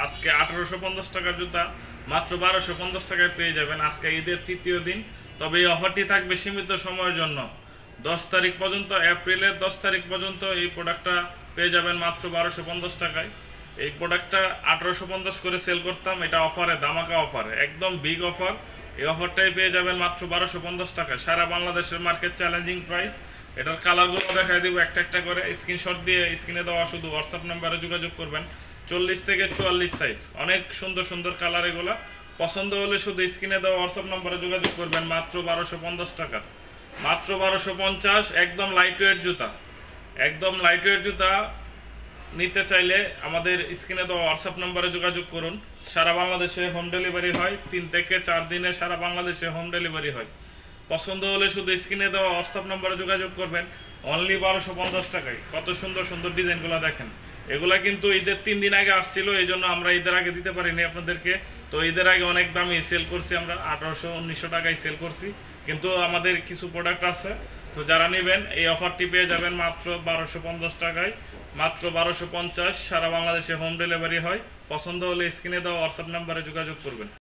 আজকে 1850 টাকার জুতা মাত্র 1250 টাকায় পেয়ে যাবেন আজকে ঈদের তৃতীয় দিন। তবে এই অফারটি থাকবে সীমিত সময়ের জন্য, 10 তারিখ পর্যন্ত, এপ্রিলের 10 তারিখ পর্যন্ত এই প্রোডাক্টটা পেয়ে যাবেন মাত্র 1250 টাকায়। এই প্রোডাক্টটা 1850 করে সেল করতাম, এটা অফারে, ধামাকা অফারে, একদম বিগ অফার। এই অফারটাই পেয়ে যাবেন মাত্র 1250 টাকায়, সারা বাংলাদেশের মার্কেট চ্যালেঞ্জিং প্রাইস। এটার কালারগুলো দেখাই দিব একটা একটা করে, স্ক্রিনশট দিয়ে স্ক্রিনে দেওয়া শুধু হোয়াটসঅ্যাপ নাম্বারে যোগাযোগ করবেন। 40 থেকে 44 সাইজ, অনেক সুন্দর সুন্দর কালার এগুলা। পছন্দ হলে শুধু স্ক্রিনে দেওয়া হোয়াটসঅ্যাপ নাম্বারে যোগাযোগ করবেন। মাত্র 1250 টাকা, মাত্র 1250। একদম লাইট ওয়েট জুতা, একদম লাইট ওয়েট জুতা নিতে চাইলে আমাদের স্ক্রিনে দেওয়া হোয়াটসঅ্যাপ নাম্বারে যোগাযোগ করুন। সারা বাংলাদেশে হোম ডেলিভারি হয়, 3 থেকে 4 দিনে সারা বাংলাদেশে হোম ডেলিভারি হয়। পছন্দ হলে শুধু স্ক্রিনে দেওয়া হোয়াটসঅ্যাপ নাম্বারে যোগাযোগ করবেন। অনলি 1250 টাকায় কত সুন্দর সুন্দর ডিজাইনগুলো দেখেন। এগুলা কিন্তু ঈদের 3 দিন আগে আসছিল, এই জন্য আমরা ঈদের আগে দিতে পারিনি আপনাদেরকে। তো ঈদের আগে অনেক দামে সেল করছি, আমরা 1800-1900 টাকায় সেল করছি, কিন্তু আমাদের কিছু প্রোডাক্ট আছে। তো যারা নেবেন এই অফারটি পেয়ে যাবেন মাত্র 1250 টাকায়, মাত্র 1250। সারা বাংলাদেশে হোম ডেলিভারি হয়। পছন্দ হলে স্ক্রিনে দেওয়া হোয়াটসঅ্যাপ নাম্বারে যোগাযোগ করবেন।